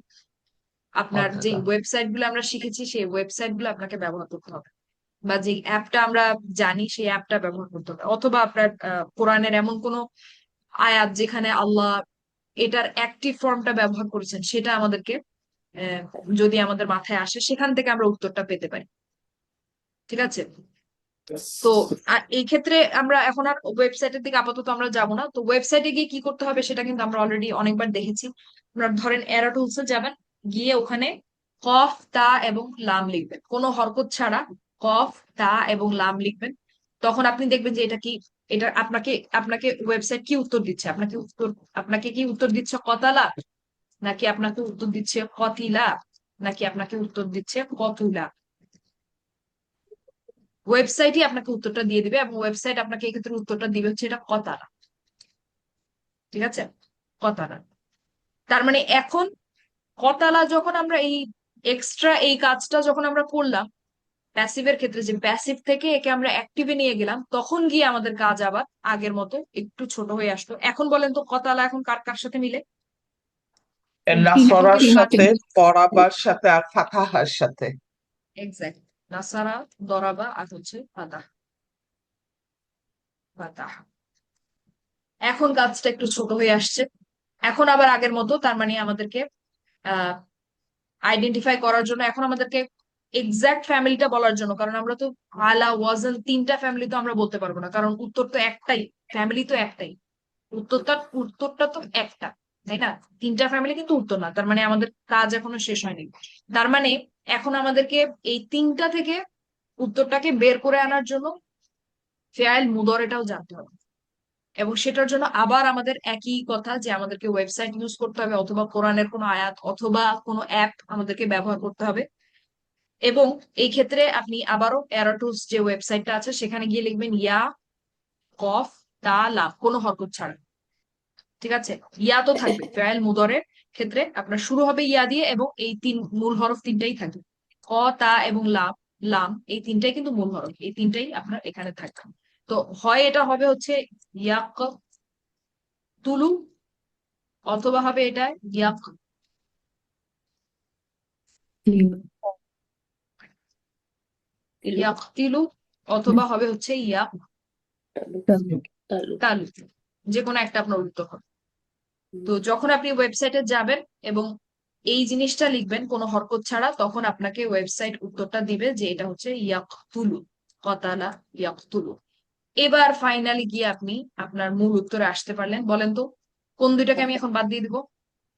আপনার যে কথাটা ওয়েবসাইট গুলো আমরা শিখেছি সেই ওয়েবসাইট গুলো আপনাকে ব্যবহার করতে হবে, বা যে অ্যাপটা আমরা জানি সেই অ্যাপটা ব্যবহার করতে হবে, অথবা আপনার কোরআনের এমন কোনো আয়াত যেখানে আল্লাহ এটার অ্যাক্টিভ ফর্মটা ব্যবহার করেছেন সেটা আমাদেরকে আহ, যদি আমাদের মাথায় আসে সেখান থেকে আমরা উত্তরটা পেতে পারি। ঠিক আছে? তো এই ক্ষেত্রে আমরা এখন আর ওয়েবসাইটের দিকে আপাতত আমরা যাব না। তো ওয়েবসাইটে গিয়ে কি করতে হবে সেটা কিন্তু আমরা অলরেডি অনেকবার দেখেছি। আপনারা ধরেন এরা টুলসে যাবেন, গিয়ে ওখানে কফ, তা এবং লাম লিখবেন, কোনো হরকত ছাড়া কফ, তা এবং লাম লিখবেন। তখন আপনি দেখবেন যে এটা কি, এটা আপনাকে আপনাকে ওয়েবসাইট কি উত্তর দিচ্ছে। আপনাকে কি উত্তর দিচ্ছে কতালা, নাকি আপনাকে উত্তর দিচ্ছে কতিলা, নাকি আপনাকে উত্তর দিচ্ছে কতুলা? ওয়েবসাইটই আপনাকে উত্তরটা দিয়ে দিবে, এবং ওয়েবসাইট আপনাকে এক্ষেত্রে উত্তরটা দিবে হচ্ছে এটা কতারা। ঠিক আছে? কতারা। তার মানে এখন কতালা যখন আমরা এই এক্সট্রা এই কাজটা যখন আমরা করলাম প্যাসিভের ক্ষেত্রে, যে প্যাসিভ থেকে একে আমরা অ্যাক্টিভে নিয়ে গেলাম, তখন গিয়ে আমাদের কাজ আবার আগের মতো একটু ছোট হয়ে আসলো। এখন বলেন তো কতালা এখন কার কার সাথে মিলে? নাসরার তিনটে সাথে, পরাবার সাথে, আর ফাতাহার সাথে। এক্সাক্ট। নাসারা, দরাবা, আর হচ্ছে ফাতাহ। ফাতাহ। এখন কাজটা একটু ছোট হয়ে আসছে। এখন আবার আগের মতো, তার মানে আমাদেরকে আইডেন্টিফাই করার জন্য, এখন আমাদেরকে এক্সাক্ট ফ্যামিলিটা বলার জন্য, কারণ আমরা তো আলা ওয়াজন তিনটা ফ্যামিলি তো আমরা বলতে পারবো না, কারণ উত্তর তো একটাই, ফ্যামিলি তো একটাই, উত্তরটা তো একটা, তাই না? তিনটা ফ্যামিলি কিন্তু উত্তর না। তার মানে আমাদের কাজ এখনো শেষ হয়নি। তার মানে এখন আমাদেরকে এই তিনটা থেকে উত্তরটাকে বের করে আনার জন্য ফেয়াল মুদরেটাও জানতে হবে। এবং সেটার জন্য আবার আমাদের একই কথা, যে আমাদেরকে ওয়েবসাইট ইউজ করতে হবে, অথবা কোরআনের কোনো আয়াত অথবা কোনো অ্যাপ আমাদেরকে ব্যবহার করতে হবে। এবং এই ক্ষেত্রে আপনি আবারও এরাটুলস যে ওয়েবসাইটটা আছে সেখানে গিয়ে লিখবেন ইয়া, কফ, তা, লাম, কোনো হরকত ছাড়া। ঠিক আছে? ইয়া তো থাকবে, ফেয়াল মুদরের ক্ষেত্রে আপনার শুরু হবে ইয়া দিয়ে, এবং এই তিন মূল হরফ তিনটাই থাকবে। ক, তা এবং লাম, লাম এই তিনটাই কিন্তু মূল হরফ, এই তিনটাই আপনার এখানে থাকবে। তো হয় এটা হবে হচ্ছে ইয়াক তুলু, অথবা হবে এটা ইয়াক তিলু, ইয়াকতিলু, অথবা হবে হচ্ছে ইয়াক তালু, তালু। তালু। যে কোনো একটা আপনার উত্তর হবে। তো যখন আপনি ওয়েবসাইটে যাবেন এবং এই জিনিসটা লিখবেন কোনো হরকত ছাড়া, তখন আপনাকে ওয়েবসাইট উত্তরটা দিবে যে এটা হচ্ছে ইয়াকতুলু, কতালা ইয়াকতুলু। এবার ফাইনালি গিয়ে আপনি আপনার মূল উত্তরে আসতে পারলেন। বলেন তো কোন দুইটাকে আমি এখন বাদ দিয়ে দিব?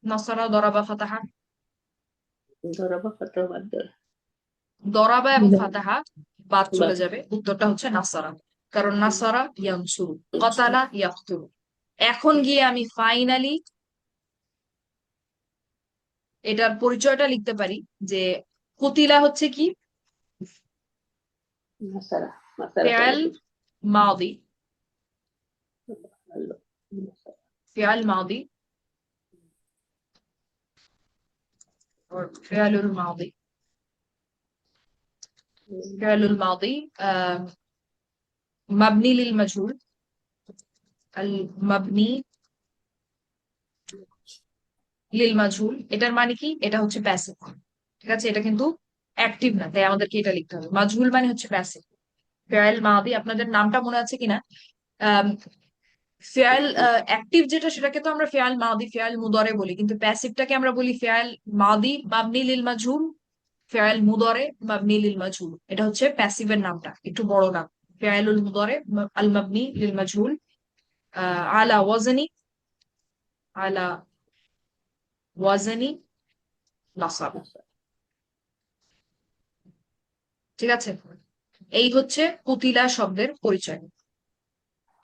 নসরা, দরাবা, ফাতাহা? দরাবা, ফাতাহ বাদ দেওয়া। দরাবা এবং ফাতাহা বাদ চলে বাদ। যাবে, উত্তরটা হচ্ছে নাসারা। কারণ নাসারা ইয়ানসুরু, কতালা ইয়াকতুলু। এখন গিয়ে আমি ফাইনালি এটার পরিচয়টা লিখতে পারি যে কুতিলা হচ্ছে কি? নাসারা, নাসারা ফেয়াল মাদি, তালু। ফেয়াল মাদি और فعل الماضي. فعل الماضي مبني للمجهول আল মাবনি লিল মাজহুল, এটার মানে কি? এটা হচ্ছে প্যাসিভ। ঠিক আছে, এটা কিন্তু অ্যাক্টিভ না, তাই আমাদেরকে এটা লিখতে হবে। মাজহুল মানে হচ্ছে প্যাসিভ। ফেয়াল মাদি, আপনাদের নামটা মনে আছে কিনা? ফেয়াল অ্যাক্টিভ যেটা, সেটাকে তো আমরা ফেয়াল মাদি ফেয়াল মুদরে বলি, কিন্তু প্যাসিভটাকে আমরা বলি ফেয়াল মাদি মাবনি লিল মাজহুল, ফেয়াল মুদরে মাবনি লিল মাজহুল। এটা হচ্ছে প্যাসিভের নামটা, একটু বড় নাম। ফেয়ালুল মুদরে আল মাবনি লিল মাজহুল আলা ওয়াজনি, আলা ওয়াজনি নাসাব। ঠিক আছে, এই হচ্ছে কুতিলা শব্দের পরিচয়।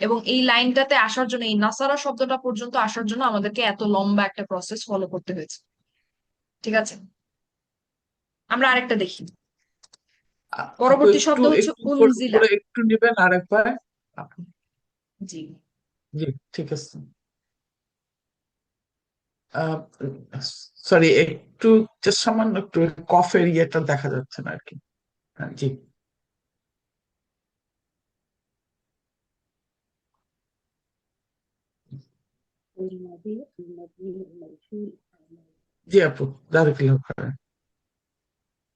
এবং এই লাইনটাতে আসার জন্য, এই নাসারা শব্দটা পর্যন্ত আসার জন্য আমাদেরকে এত লম্বা একটা প্রসেস ফলো করতে হয়েছে। ঠিক আছে, আমরা আরেকটা দেখি। আপু পরবর্তী একটু শব্দ হচ্ছে একটু উনজিলা। উপরে একটু নেবেন আরেকবার। জি, জি, ঠিক আছে। সরি, একটু জাস্ট সামান্য একটু কফের ইয়েটা দেখা যাচ্ছে না আর কি। হ্যাঁ, জি। الماضي المبني المجهول জি আপু, জাজাকাল্লাহ খাইরান।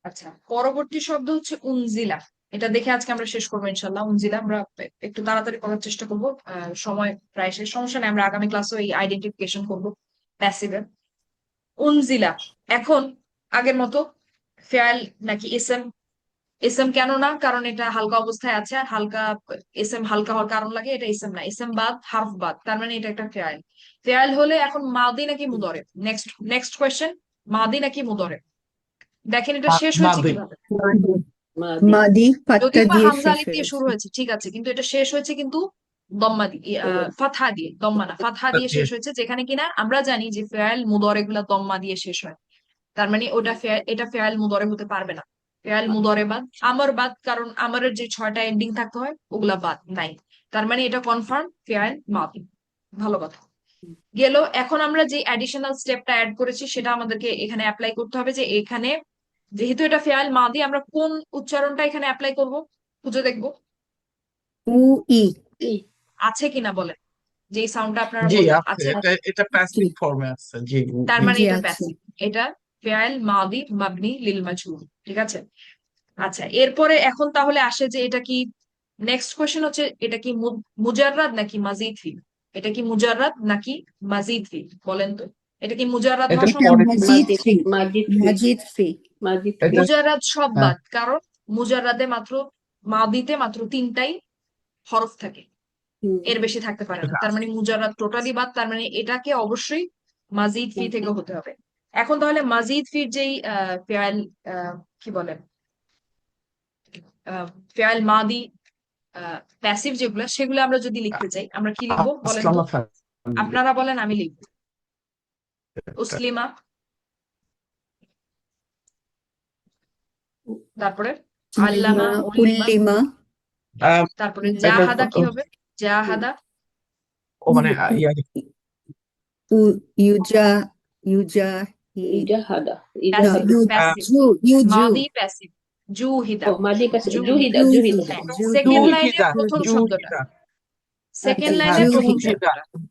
আচ্ছা, পরবর্তী শব্দ হচ্ছে উনজিলা। এটা দেখে আজকে আমরা শেষ করবো ইনশাল্লাহ। উনজিলা আমরা একটু তাড়াতাড়ি করার চেষ্টা করবো, সময় প্রায় শেষ। সমস্যা নেই, আমরা আগামী ক্লাসে এই আইডেন্টিফিকেশন করবো প্যাসিভের। উনজিলা এখন আগের মতো ফেয়াল নাকি ইসেম? ইসেম কেন না? কারণ এটা হালকা অবস্থায় আছে, আর হালকা ইসেম হালকা হওয়ার কারণ লাগে, এটা ইসেম না। ইসেম বাদ, হার্ফ বাদ, তার মানে এটা একটা ফেয়াল। ফেয়াল হলে এখন মাদি নাকি মুদরে? নেক্সট নেক্সট কোয়েশ্চেন, মাদি নাকি মুদরে? দেখেন এটা শেষ হয়েছে মাদি। কিভাবে। মাদি ماضي মাদি ফাত্তা যদিও বা দিয়ে হামজা শেষ আলিফ দিয়ে হয়েছে। শুরু হয়েছে, ঠিক আছে, কিন্তু এটা শেষ হয়েছে কিন্তু দম্মা দিয়ে, ফাতহা দিয়ে। দম্মা না, ফাতহা দিয়ে শেষ হয়েছে, যেখানে কিনা আমরা জানি যে ফেয়াল মুদরে গুলা দম্মা দিয়ে শেষ হয়। তার মানে ওটা এটা ফেয়াল মুদরে হতে পারবে না। ফেয়াল মুদরে বাদ, আমর বাদ, কারণ আমরের যে 6টা এন্ডিং থাকতে হয় ওগুলা বাদ নাই। তার মানে এটা কনফার্ম ফেয়াল মাদি। ভালো কথা গেল। এখন আমরা যে অ্যাডিশনাল স্টেপটা অ্যাড করেছি সেটা আমাদেরকে এখানে অ্যাপ্লাই করতে হবে। যে এখানে যেহেতু এটা ফেয়াল মাদি, আমরা কোন উচ্চারণটা এখানে অ্যাপ্লাই করব? খুঁজে দেখবো উ ই إي আছে কিনা, বলেন। যে সাউন্ডটা আপনারা জি বললেন আছে, আছে, এটা জি প্যাসিভ ফর্মে আছে। জি তার মানে জি এটা আছে। প্যাসিভ। এটা ফেয়াল মাদি মাবনি লিল মাজহুর। ঠিক আছে, আচ্ছা, এরপরে এখন তাহলে আসে যে এটা কি, নেক্সট কোয়েশ্চেন হচ্ছে এটা কি মুজাররাদ নাকি মাজিদ ফিল? এটা কি মুজাররাদ নাকি মাজিদ ফিল, বলেন তো। এটা কি মুজাররাদ এটা হওয়া এটা সম্ভব? পরে মাজিদ ফি, ماجد في মাজিদ ফি। ماجد في এটা মুজাররাদ সব হ্যাঁ, বাদ, কারণ মুজাররাদে মাত্র, মাদিতে মাত্র 3টাই হরফ থাকে, এর বেশি থাকতে পারে না। এটা তার মানে মুজাররাদ টোটালি বাদ, তার মানে এটাকে অবশ্যই মাজিদ ফি থেকে হতে হবে। এখন তাহলে মাজিদ ফির যেই ফেয়াল, কি বলেন, ফেয়াল মাদি প্যাসিভ যেগুলো, সেগুলো আমরা যদি লিখতে চাই আমরা কি লিখবো বলেন তো? আসলামা ফ্যামিলি। আপনারা বলেন, আমি লিখবো উসলিমা, তারপরে আল্লামা, উল্লিমা, উল্লিমা তারপরে এটা জাহাদা কি হবে? জাহাদা, ও মানে ইয়া, ইউজা ইউজা جهد প্যাসিভ جهد প্যাসিভ। ইউজু মাদি প্যাসিভ, জুহিদা। أو ماضي بس জু جهد জুহি جهد হ্যাঁ, জুহি সেকেন্ড লাইনে জুহিদা। প্রথম শব্দটা, জুহিদা সেকেন্ড আচ্ছা লাইনে প্রথম জুহিদা। জুহিদা। শব্দটা।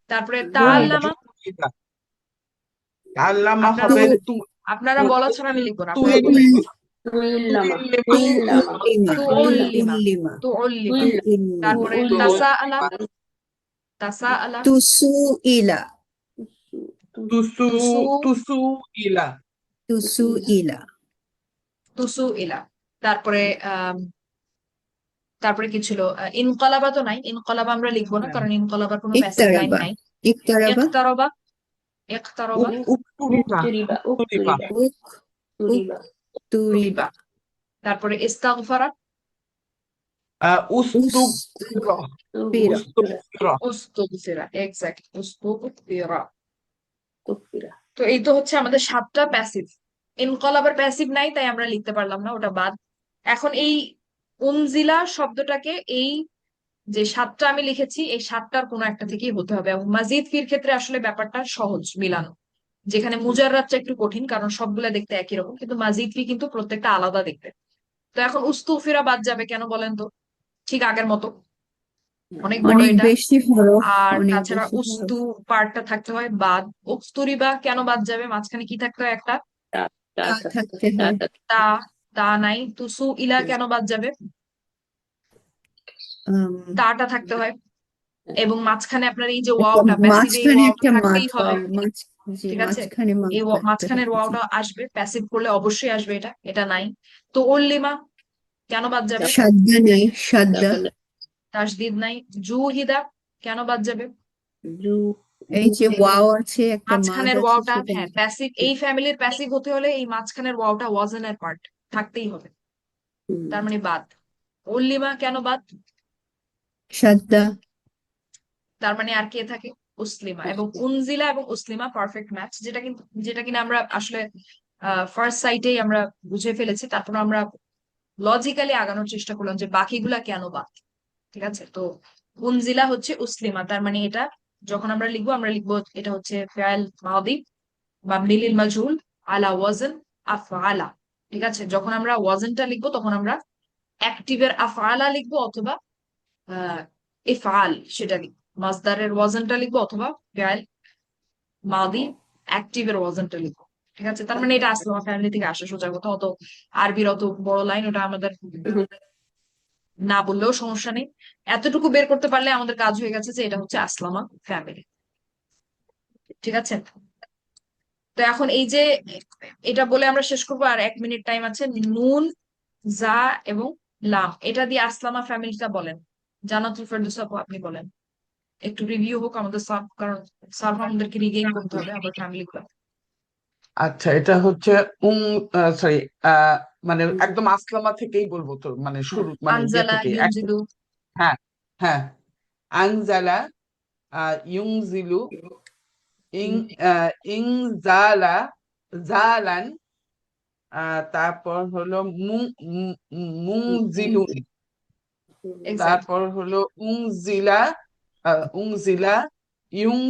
তারপরে হ্যাঁ, جهد তাআল্লামা, জুহিদা। আল্লামা আপনারা হবে বলেন, তু, আপনারা বলা ছাড়া আমি লিখবো না, আপনারা বলেন। তুল علم তুইল্লিমা। علم উল্লিমা علم তুউল্লিমা, উল্লিমা তুউল্লিমা। উল্লিমা তারপরে তুউল্লিমা। তাসাআলা, তাসাআলা, তুসুইলা তুসু, তুসু, তুসু ইলা। তুসুইলা তুসুইলা। তারপরে তারপরে কি ছিল? ইনকলাবা তো নাই, ইনকলাবা আমরা লিখবো না, কারণ ইনকলাবার কোনো প্যাসিভ লাইন ইকতারাবা নাই। ইকতারাবা ইকতারাবা, ইকতারাবা, উত্তুরিবা। اقترب উত্তুরিবা। اقترب উক اقترب তুরিবা। তুরিবা তারপরে ইস্তাগফারা, উস্তুগফিরা উস্তুগফিরা। উস্তুগফিরা, এক্স্যাক্ট, উস্তুগফিরা। تغفر তো এই তো হচ্ছে আমাদের 7টা প্যাসিভ। ইনকলাবার প্যাসিভ নাই, তাই আমরা লিখতে পারলাম না, ওটা বাদ। এখন এই উনজিলা শব্দটাকে, এই যে 7টা আমি লিখেছি, এই 7টার কোনো একটা থেকেই হতে হবে। এবং মাজিদ ফির ক্ষেত্রে আসলে ব্যাপারটা সহজ মিলানো, যেখানে মুজাররাদটা একটু কঠিন, কারণ সবগুলা দেখতে একই রকম, কিন্তু মাজিদ ফি কিন্তু প্রত্যেকটা আলাদা দেখতে। তো এখন উস্তুগফিরা বাদ যাবে কেন বলেন তো? ঠিক আগের মতো অনেক বড় অনেক এটা। বেশি হরফ, আর অনেক তাছাড়া বেশি হরফ। উস্তু পার্টটা থাকতে হয় বাদ। উস্তুরিবা কেন বাদ যাবে? মাঝখানে কি থাকতে হয়? একটা তা তা তা থাকতে হয়। তা। তা নাই। তুসু ইলা কেন বাদ যাবে? তাটা থাকতে হয়। এবং মাঝখানে আপনার এই যে একটা ওয়াওটা, প্যাসিভ, এই মাঝখানে ওয়াওটা একটা থাকতেই মাদ হবে। জি, ঠিক আছে, মাঝখানে মাদ এই থাকতে মাঝখানের হবে, জি। ওয়াওটা আসবে, প্যাসিভ করলে অবশ্যই আসবে, এটা এটা নাই। তো উল্লিমা কেন বাদ যাবে? সাদ্দা নাই, সাদ্দা। তাসদিদ নাই। জুহিদা কেন বাদ যাবে? জু এই যে ওয়াও আছে, একটা মাদ মাঝখানের আছে, ওয়াওটা, সেটা হ্যাঁ নেই। প্যাসিভ, এই ফ্যামিলির প্যাসিভ হতে হলে এই মাঝখানের ওয়াওটা ওয়াজনের পার্ট থাকতেই হবে, তার মানে বাদ। উল্লিমা কেন বাদ? সাদ্দা। তার মানে আর কে থাকে? উসলিমা। এবং উনজিলা এবং উসলিমা পারফেক্ট ম্যাচ, যেটা কিনা আমরা আসলে ফার্স্ট সাইটেই আমরা বুঝে ফেলেছি। তারপর আমরা লজিক্যালি আগানোর চেষ্টা করলাম যে বাকিগুলা কেন বাদ। ঠিক আছে, তো উনজিলা হচ্ছে উসলিমা, তার মানে এটা যখন আমরা লিখবো এটা হচ্ছে ফেআল মাদি মাবনি লিল মাজহুল আলা ওয়াজন আফআলা। ঠিক আছে, যখন আমরা ওয়াজনটা লিখবো তখন আমরা অ্যাক্টিভের আফআলা লিখবো অথবা ইফআল সেটা লিখবো, মাসদারের ওয়াজনটা লিখবো অথবা ফেআল মাদি অ্যাক্টিভের ওয়াজনটা লিখবো। ঠিক আছে, তার মানে এটা আসলামা ফ্যামিলি থেকে আসে, সোজা কথা। অত আরবির অত বড় লাইন ওটা আমাদের না বললেও সমস্যা নেই। এতটুকু বের করতে পারলে আমাদের কাজ হয়ে গেছে যে এটা হচ্ছে আসলামা ফ্যামিলি। ঠিক আছে, তো এখন এই যে এটা বলে আমরা শেষ করবো, আর 1 মিনিট টাইম আছে। নুন, জা এবং লাম, এটা দিয়ে আসলামা ফ্যামিলিটা বলেন। জান্নাতুল ফেরদৌস আপু আপনি বলেন, একটু রিভিউ হোক আমাদের সাব, কারণ সাব আমাদেরকে রিগেইন করতে হবে আবার ফ্যামিলি গুলো। আচ্ছা, এটা হচ্ছে সরি, মানে একদম আসলামা থেকেই বলবো তো, মানে শুরু, মানে ইয়ে আনজালা, থেকে একদম। ইউনজিলু। হ্যাঁ, হ্যাঁ। আনজালা, ইউংজিলু, ইং ইংজালা, জালান, তারপর হলো মুংজিলুন, এক্স্যাক্ট। তারপর হলো উংজিলা, উংজিলা, ইউং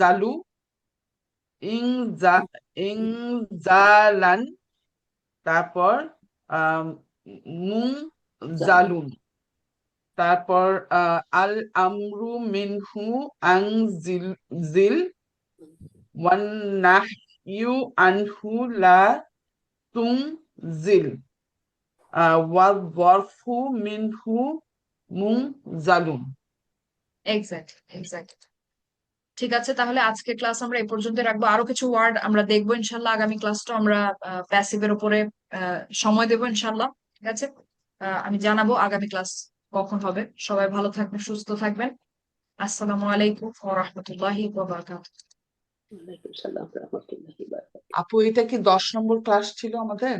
জালু, ইংজা ইংজালান, তারপর আহ মুং জালুন, তারপর আল আমরু মিনহু আনজিল জিল, ওয়ান নাহয়ু আনহু লা তুনজিল, ওয়াল বরফু মিনহু মুং জালুন। Exact, exact. ঠিক আছে, তাহলে আজকে ক্লাস আমরা এই পর্যন্ত রাখবো। আরো কিছু ওয়ার্ড আমরা দেখবো ইনশাল্লাহ। আগামী ক্লাসটা আমরা প্যাসিভের উপরে সময় দেবো ইনশাল্লাহ। ঠিক আছে, আমি জানাবো আগামী ক্লাস কখন হবে। সবাই ভালো থাকবেন, সুস্থ থাকবেন। আসসালামু আলাইকুম ওয়া রাহমাতুল্লাহি ওয়া বারাকাতুহু। ওয়ালাইকুম সালাম রহমতুল্লাহি ওয়া বারাকাতুহু। আপু, এটা কি 10 নম্বর ক্লাস ছিল আমাদের?